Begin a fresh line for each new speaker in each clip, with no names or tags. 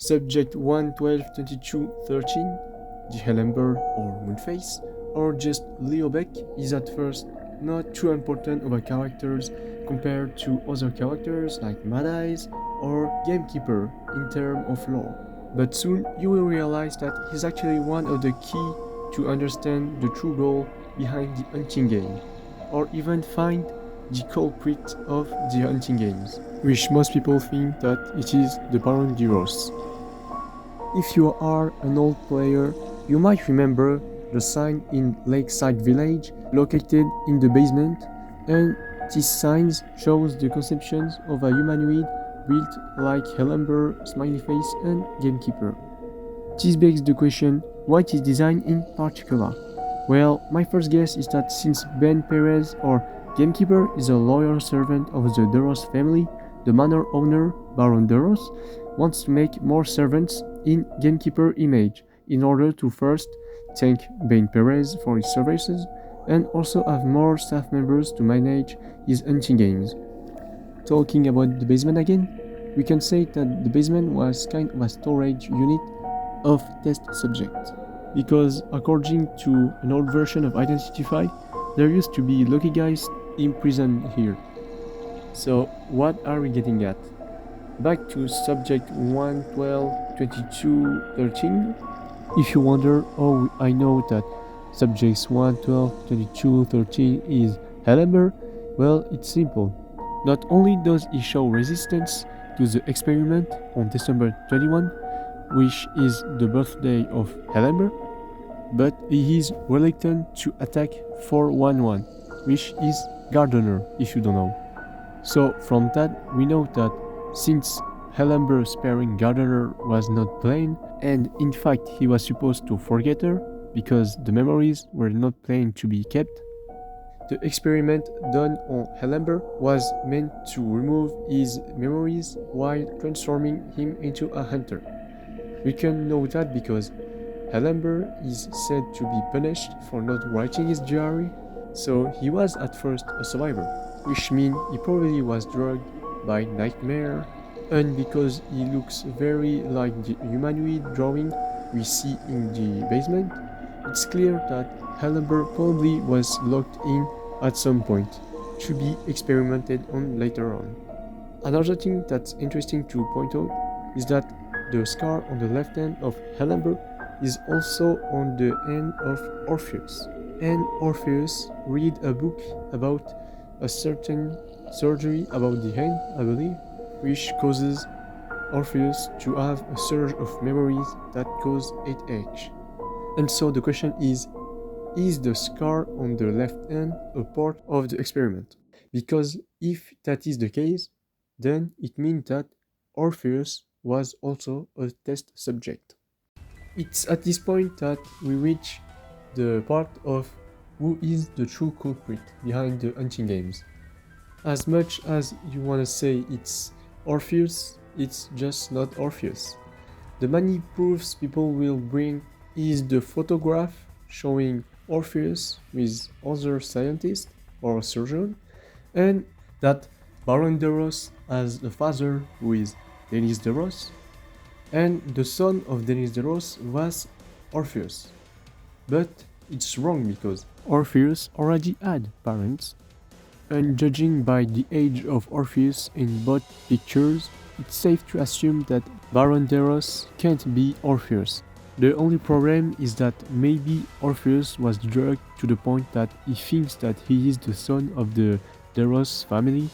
Subject 1, 12, 22, 13, the Hellember or Moonface, or just Leobec is at first not too important of a characters compared to other characters like Mad Eyes or Gamekeeper in terms of lore. But soon you will realize that he's actually one of the key to understand the true goal behind the hunting game, or even find the culprit of the hunting games, which most people think that it is the Barondiros. If you are an old player, you might remember the sign in Lakeside Village located in the basement, and these signs shows the conceptions of a humanoid built like Hellember, Smiley Face and Gamekeeper. This begs the question, what is design in particular? Well, my first guess is that since Ben Perez or Gamekeeper is a loyal servant of the Duros family, the manor owner, Baron Duros, wants to make more servants in Gamekeeper image in order to first thank Ben Perez for his services and also have more staff members to manage his hunting games. Talking about the basement again, we can say that the basement was kind of a storage unit of test subjects, because according to an old version of Identify, there used to be lucky guys imprisoned here. So what are we getting at? Back to subject 1, 12, 22, 13. If you wonder how I know that subjects 1, 12, 22, 13 is Hellember, well, it's simple. Not only does he show resistance to the experiment on December 21, which is the birthday of Hellember, but he is reluctant to attack 411, which is Gardener, if you don't know. So from that, we know that since Hellember sparing Gardener was not planned, and in fact he was supposed to forget her, because the memories were not planned to be kept, the experiment done on Hellember was meant to remove his memories while transforming him into a hunter. We can know that because Hellember is said to be punished for not writing his diary, so he was at first a survivor, which means he probably was drugged by Nightmare, and because he looks very like the humanoid drawing we see in the basement, it's clear that Hellember probably was locked in at some point, to be experimented on later on. Another thing that's interesting to point out is that the scar on the left hand of Hellember is also on the hand of Orpheus. And Orpheus read a book about a certain surgery about the hand, I believe, which causes Orpheus to have a surge of memories that cause 8H. And so the question is the scar on the left hand a part of the experiment? Because if that is the case, then it means that Orpheus was also a test subject. It's at this point that we reach the part of who is the true culprit behind the hunting games. As much as you want to say it's Orpheus, it's just not Orpheus. The many proofs people will bring is the photograph showing Orpheus with other scientists or surgeon, and that Baron Deros has a father who is Denis Deros, and the son of Denis Deros was Orpheus. But it's wrong because Orpheus already had parents, and judging by the age of Orpheus in both pictures, it's safe to assume that Baron Deros can't be Orpheus. The only problem is that maybe Orpheus was drugged to the point that he thinks that he is the son of the Deros family,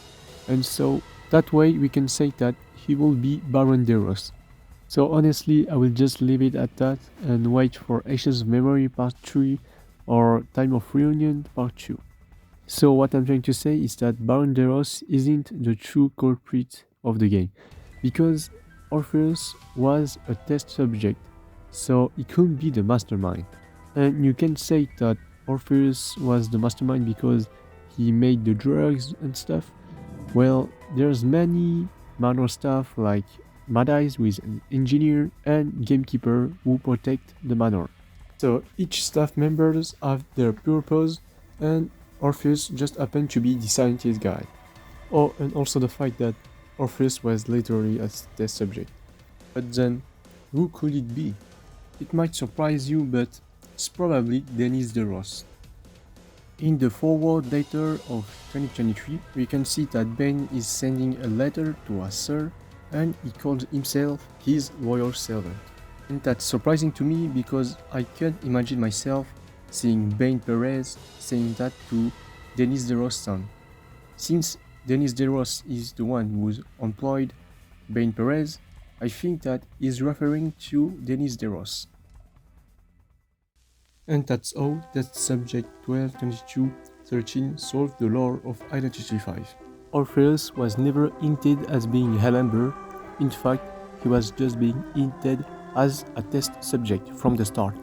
and so that way we can say that he will be Baron Deros. So honestly, I will just leave it at that and wait for Ashes of Memory Part 3 or Time of Reunion Part 2. So what I'm trying to say is that Baron Deros isn't the true culprit of the game, because Orpheus was a test subject, so he couldn't be the mastermind. And you can say that Orpheus was the mastermind because he made the drugs and stuff. Well, there's many minor stuff like Mad Eyes with an engineer and gamekeeper who protect the manor. So each staff members have their purpose, and Orpheus just happened to be the scientist guy. Oh, and also the fact that Orpheus was literally a test subject. But then, Who could it be? It might surprise you, but it's probably Denis DeRoss. In the forward letter of 2023, we can see that Ben is sending a letter to Asser, and he calls himself his loyal servant. And that's surprising to me because I can't imagine myself seeing Bain Perez saying that to Denis DeRoss' son. Since Denis DeRoss is the one who's employed Bain Perez, I think that he's referring to Denis DeRoss. And that's how that subject 122213 solved the lore of Identity V. Orpheus was never hinted as being Hellember. In fact, he was just being hinted as a test subject from the start.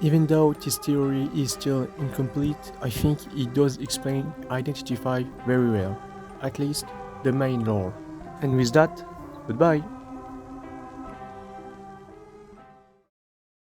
Even though this theory is still incomplete, I think it does explain Identity V very well, at least the main lore. And with that, goodbye!